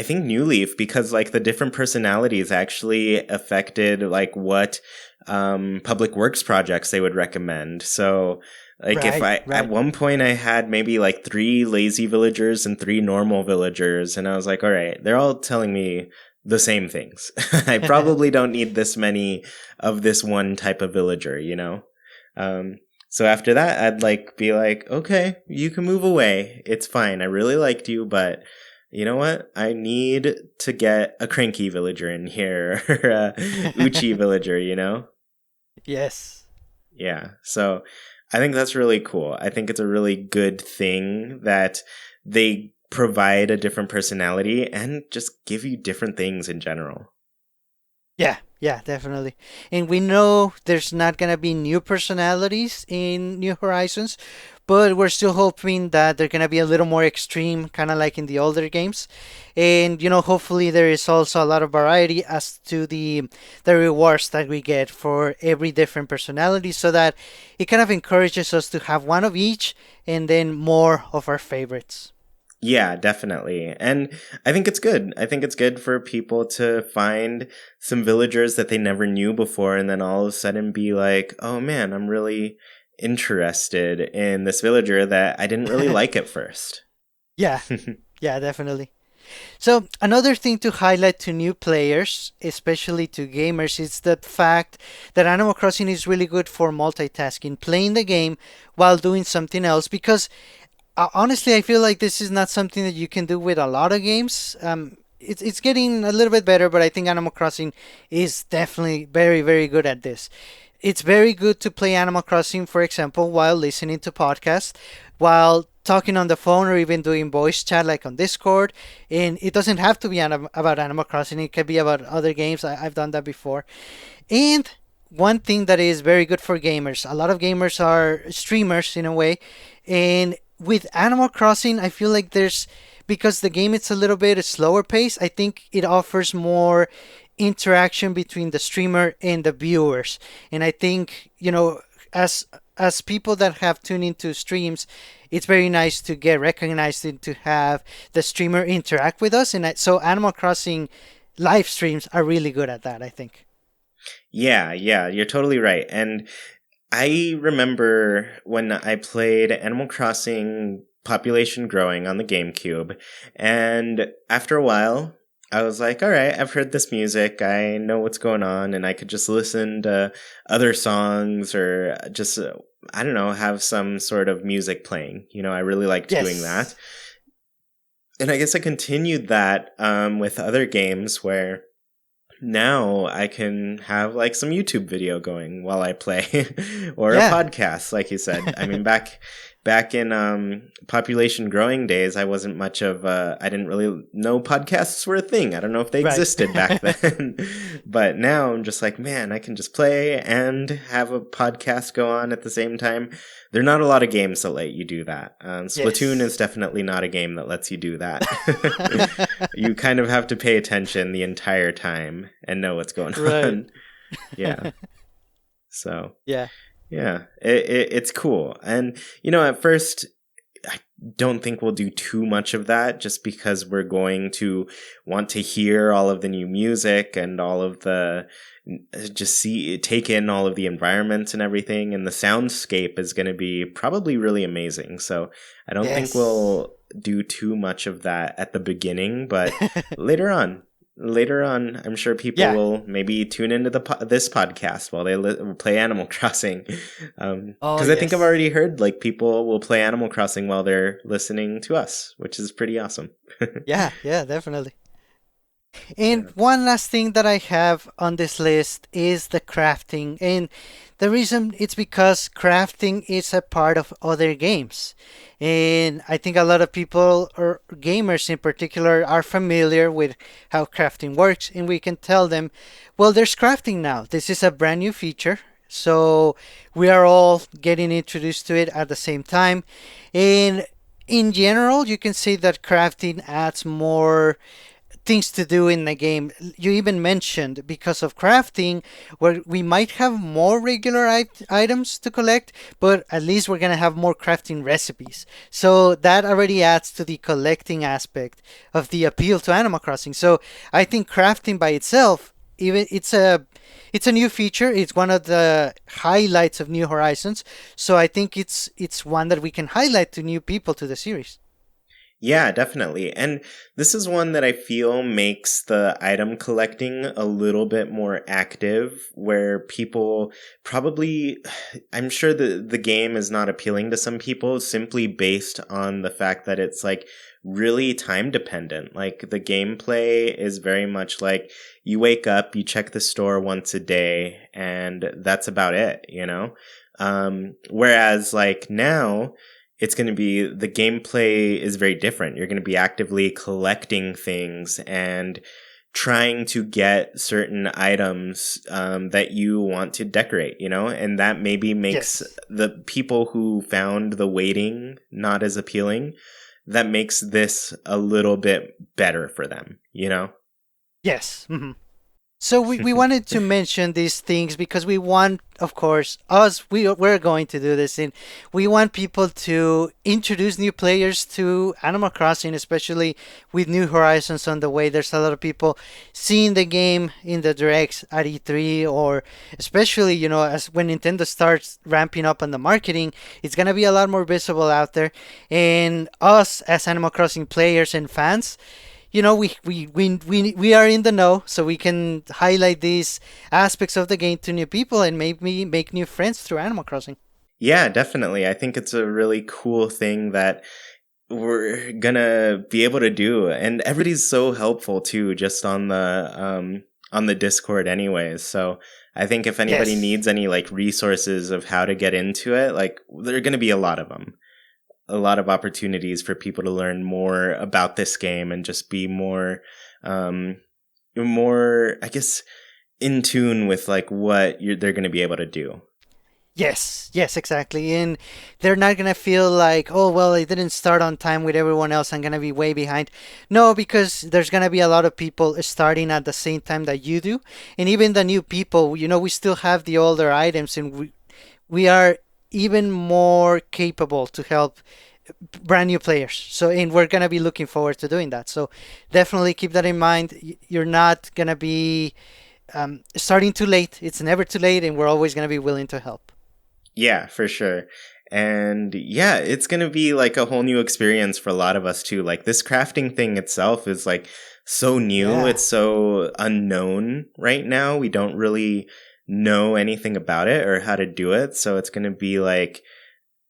think New Leaf, because like the different personalities actually affected like what public works projects they would recommend. So like if Right, I at right. one point I had maybe like 3 lazy villagers and 3 normal villagers, and I was like, all right, they're all telling me the same things. I probably don't need this many of this one type of villager, you know? So after that, I'd like be like, okay, you can move away. It's fine. I really liked you, but you know what? I need to get a cranky villager in here, or a Uchi villager, you know? Yes. Yeah. So I think that's really cool. I think it's a really good thing that they provide a different personality and just give you different things in general. Yeah, yeah, definitely. And we know there's not gonna be new personalities in New Horizons, but we're still hoping that they're gonna be a little more extreme, kind of like in the older games. And hopefully there is also a lot of variety as to the rewards that we get for every different personality, so that it kind of encourages us to have one of each and then more of our favorites. Yeah, definitely. And I think it's good. I think it's good for people to find some villagers that they never knew before and then all of a sudden be like, oh man, I'm really interested in this villager that I didn't really like at first. Yeah, yeah, definitely. So another thing to highlight to new players, especially to gamers, is the fact that Animal Crossing is really good for multitasking, playing the game while doing something else. Because honestly, I feel like this is not something that you can do with a lot of games. It's getting a little bit better, but I think Animal Crossing is definitely very very good at this. It's very good to play Animal Crossing, for example, while listening to podcasts, while talking on the phone, or even doing voice chat like on Discord. And it doesn't have to be about Animal Crossing, it can be about other games. I've done that before. And one thing that is very good for gamers, a lot of gamers are streamers in a way. And with Animal Crossing, I feel like because the game it's a little bit slower pace, I think it offers more interaction between the streamer and the viewers. And I think, as people that have tuned into streams, it's very nice to get recognized and to have the streamer interact with us. And so Animal Crossing live streams are really good at that, I think. Yeah, yeah, you're totally right. And I remember when I played Animal Crossing Population Growing on the GameCube, and after a while, I was like, all right, I've heard this music, I know what's going on, and I could just listen to other songs or just, I don't know, have some sort of music playing. I really liked doing that. Yes. And I guess I continued that with other games where now I can have like some YouTube video going while I play or a Yeah. podcast, like you said. I mean, back in population growing days, I wasn't much of I didn't really know podcasts were a thing. I don't know if they Right. existed back then. But now I'm just like, man, I can just play and have a podcast go on at the same time. There are not a lot of games that let you do that. Splatoon Yes. is definitely not a game that lets you do that. You kind of have to pay attention the entire time and know what's going Right. on. Yeah. So, Yeah. yeah, it's cool. And, at first, I don't think we'll do too much of that just because we're going to want to hear all of the new music and all of the take in all of the environments and everything, and the soundscape is going to be probably really amazing. So I don't think Yes. we'll do too much of that at the beginning, but later on I'm sure people Yeah. will maybe tune into this podcast while they play Animal Crossing, Oh, because I think I've yes. already heard like people will play Animal Crossing while they're listening to us, which is pretty awesome. Yeah. Yeah. Definitely. And Yeah. one last thing that I have on this list is the crafting. And the reason it's because crafting is a part of other games. And I think a lot of people, or gamers in particular, are familiar with how crafting works. And we can tell them, well, there's crafting now. This is a brand new feature. So we are all getting introduced to it at the same time. And in general, you can say that crafting adds more things to do in the game. You even mentioned because of crafting, where we might have more regular items to collect, but at least we're gonna have more crafting recipes. So that already adds to the collecting aspect of the appeal to Animal Crossing. So I think crafting by itself, even it's a new feature. It's one of the highlights of New Horizons. So I think it's one that we can highlight to new people to the series. Yeah, definitely. And this is one that I feel makes the item collecting a little bit more active, where people probably, I'm sure the game is not appealing to some people simply based on the fact that it's like really time dependent. Like the gameplay is very much like you wake up, you check the store once a day, and that's about it. Whereas like now, it's going to be the gameplay is very different. You're going to be actively collecting things and trying to get certain items that you want to decorate, and that maybe makes Yes. the people who found the waiting not as appealing. That makes this a little bit better for them. Yes. So we wanted to mention these things because we want, of course, we're going to do this, and we want people to introduce new players to Animal Crossing, especially with New Horizons on the way. There's a lot of people seeing the game in the directs at E3, or especially, as when Nintendo starts ramping up on the marketing, it's gonna be a lot more visible out there. And us as Animal Crossing players and fans, we are in the know, so we can highlight these aspects of the game to new people and maybe make new friends through Animal Crossing. Yeah, definitely. I think it's a really cool thing that we're gonna be able to do, and everybody's so helpful too, just on the Discord anyways. So I think if anybody Yes. needs any like resources of how to get into it, like there are gonna be a lot of them, a lot of opportunities for people to learn more about this game and just be um more, I guess, in tune with like what they're gonna be able to do. Yes, exactly. And they're not going to feel like, oh, well, I didn't start on time with everyone else. I'm going to be way behind. No, because there's going to be a lot of people starting at the same time that you do. And even the new people, we still have the older items, and we are even more capable to help brand new players. So, and we're going to be looking forward to doing that. So definitely keep that in mind. You're not going to be starting too late. It's never too late, and we're always going to be willing to help. Yeah, for sure. And yeah, it's going to be like a whole new experience for a lot of us too. Like this crafting thing itself is like so new. Yeah. It's so unknown right now. We don't really know anything about it or how to do it. So it's going to be like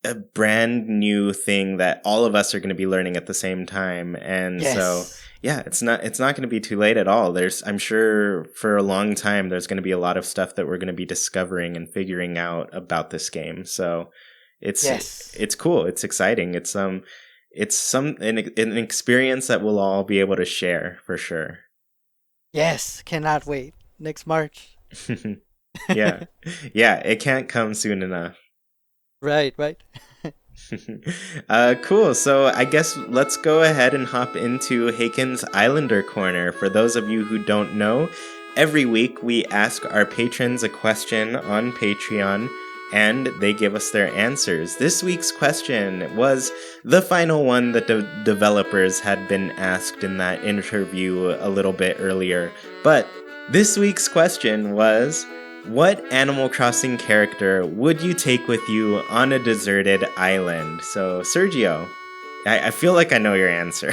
a brand new thing that all of us are going to be learning at the same time. And so Yes. Yeah, it's not going to be too late at all. I'm sure for a long time there's going to be a lot of stuff that we're going to be discovering and figuring out about this game. So it's Yes. it's cool. It's exciting. It's an experience that we'll all be able to share for sure. Yes, cannot wait. Next March. Yeah. Yeah, it can't come soon enough. Right, right. Cool. So I guess let's go ahead and hop into Haken's Islander Corner. For those of you who don't know, every week we ask our patrons a question on Patreon, and they give us their answers. This week's question was the final one that the developers had been asked in that interview a little bit earlier. But this week's question was, what Animal Crossing character would you take with you on a deserted island? So, Sergio, I feel like I know your answer.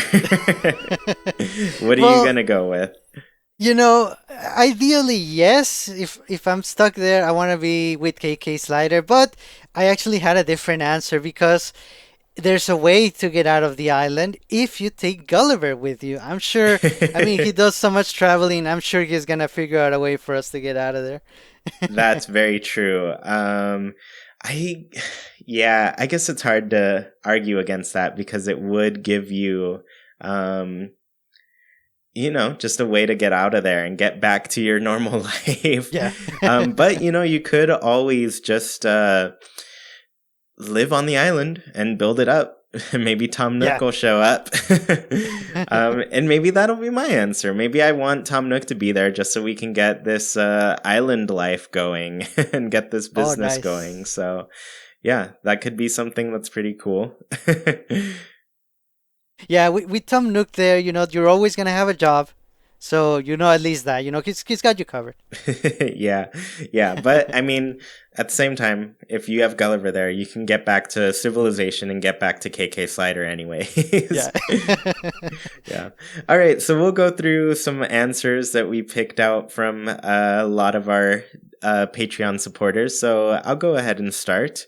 What are you going to go with? Ideally, yes. If I'm stuck there, I want to be with KK Slider. But I actually had a different answer because there's a way to get out of the island if you take Gulliver with you. I'm sure. I mean, he does so much traveling. I'm sure he's gonna figure out a way for us to get out of there. That's very true. I guess it's hard to argue against that because it would give you, just a way to get out of there and get back to your normal life. Yeah. But you could always just live on the island and build it up. Maybe Tom Nook will show up. And maybe that'll be my answer. Maybe I want Tom Nook to be there just so we can get this island life going and get this business going. So, yeah, that could be something that's pretty cool. Yeah, with Tom Nook there, you're always going to have a job. So, at least that, he's got you covered. Yeah. But, I mean, at the same time, if you have Gulliver there, you can get back to civilization and get back to KK Slider anyway. Yeah. Yeah. All right. So we'll go through some answers that we picked out from a lot of our Patreon supporters. So I'll go ahead and start.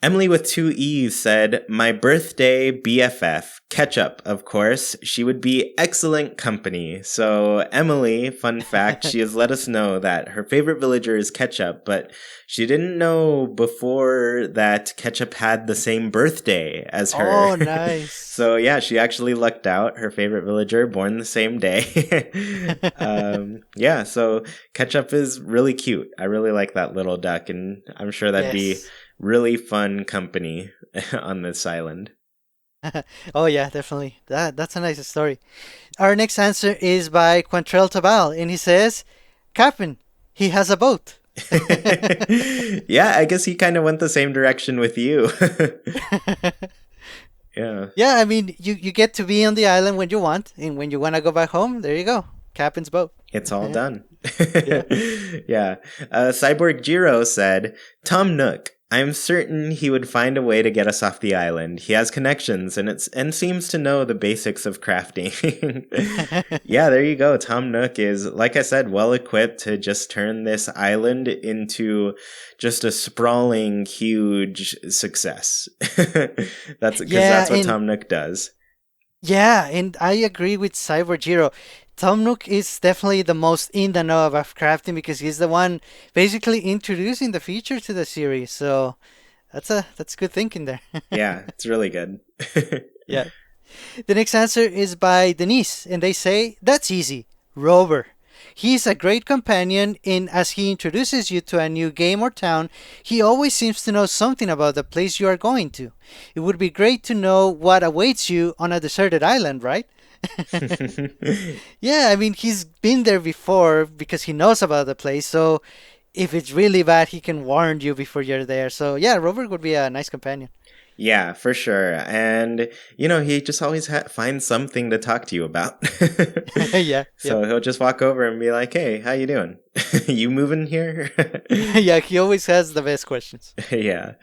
Emily with 2 E's said, my birthday BFF, Ketchup, of course. She would be excellent company. So Emily, fun fact, she has let us know that her favorite villager is Ketchup, but she didn't know before that Ketchup had the same birthday as her. Oh, nice. So yeah, she actually lucked out. Her favorite villager, born the same day. Yeah, so Ketchup is really cute. I really like that little duck, and I'm sure that'd be really fun company on this island. Oh yeah, definitely. That's a nice story. Our next answer is by Quantrell Tabal, and he says, Captain, he has a boat. Yeah, I guess he kind of went the same direction with you. Yeah. Yeah, I mean, you get to be on the island when you want, and when you want to go back home, there you go. Captain's boat. It's all done. Yeah. Cyborg Jiro said, Tom Nook. I'm certain he would find a way to get us off the island. He has connections and seems to know the basics of crafting. Yeah, there you go. Tom Nook is, like I said, well equipped to just turn this island into just a sprawling, huge success. That's what Tom Nook does. Yeah, and I agree with Cyber Jiro. Tom Nook is definitely the most in the know about crafting because he's the one basically introducing the feature to the series. So that's good thinking there. Yeah, it's really good. Yeah. The next answer is by Denise, and they say, that's easy. Rover. He's a great companion, and as he introduces you to a new game or town, he always seems to know something about the place you are going to. It would be great to know what awaits you on a deserted island, right? Yeah, I mean, he's been there before because he knows about the place, so if it's really bad, he can warn you before you're there. So yeah, Rover would be a nice companion. Yeah, for sure. And, he just always finds something to talk to you about. Yeah. So he'll just walk over and be like, hey, how you doing? You moving here? Yeah, he always has the best questions. Yeah.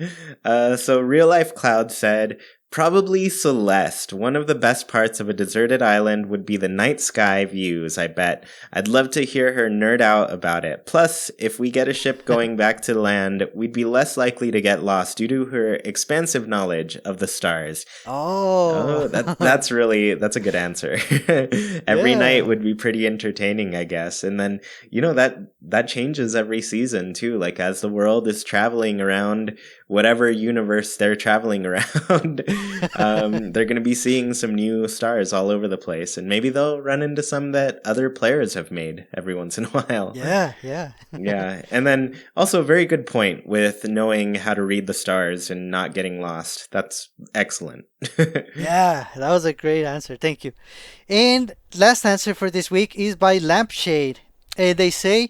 So Real Life Cloud said, Probably Celeste. One of the best parts of a deserted island would be the night sky views, I bet. I'd love to hear her nerd out about it. Plus, if we get a ship going back to land, we'd be less likely to get lost due to her expansive knowledge of the stars. Oh, That's a good answer. Every yeah. night would be pretty entertaining, I guess. And then, that changes every season too. Like as the world is traveling around whatever universe they're traveling around, they're going to be seeing some new stars all over the place, and maybe they'll run into some that other players have made every once in a while. Yeah. Yeah. And then also a very good point with knowing how to read the stars and not getting lost. That's excellent. Yeah, that was a great answer. Thank you. And last answer for this week is by Lampshade. They say,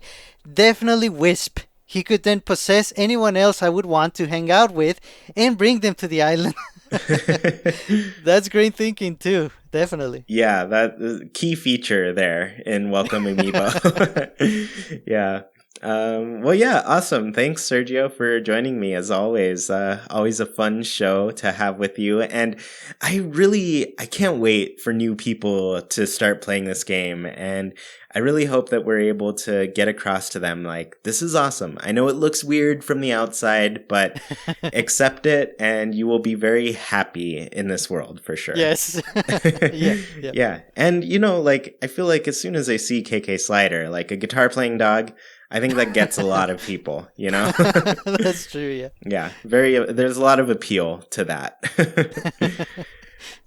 definitely Wisp. He could then possess anyone else I would want to hang out with and bring them to the island. That's great thinking too. Definitely. Yeah, that key feature there in Welcome Amiibo. Yeah. Well, yeah, awesome. Thanks, Sergio, for joining me as always. Always a fun show to have with you. And I can't wait for new people to start playing this game. And I really hope that we're able to get across to them, like, this is awesome. I know it looks weird from the outside, but accept it and you will be very happy in this world for sure. Yes. Yeah. And, I feel like as soon as I see KK Slider, like a guitar playing dog, I think that gets a lot of people, That's true, yeah. Yeah, there's a lot of appeal to that.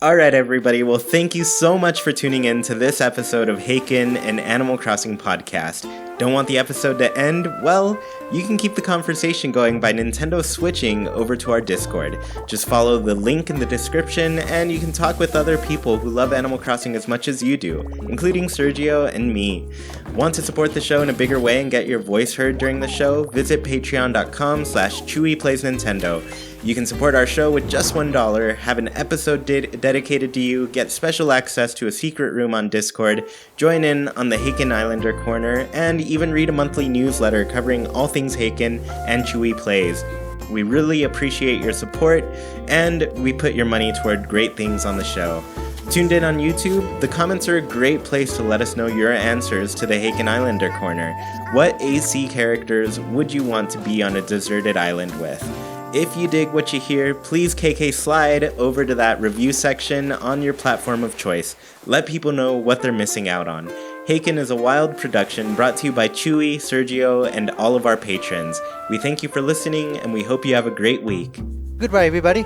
All right, everybody. Well, thank you so much for tuning in to this episode of Haken, an Animal Crossing podcast. Don't want the episode to end? Well, you can keep the conversation going by Nintendo switching over to our Discord. Just follow the link in the description, and you can talk with other people who love Animal Crossing as much as you do, including Sergio and me. Want to support the show in a bigger way and get your voice heard during the show? Visit patreon.com/ChewyPlaysNintendo. You can support our show with just $1, have an episode dedicated to you, get special access to a secret room on Discord, join in on the Haken Islander Corner, and even read a monthly newsletter covering all things Haken and Chewy Plays. We really appreciate your support, and we put your money toward great things on the show. Tuned in on YouTube, the comments are a great place to let us know your answers to the Haken Islander Corner. What AC characters would you want to be on a deserted island with? If you dig what you hear, please KK slide over to that review section on your platform of choice. Let people know what they're missing out on. Haken is a wild production brought to you by Chewy, Sergio, and all of our patrons. We thank you for listening, and we hope you have a great week. Goodbye, everybody.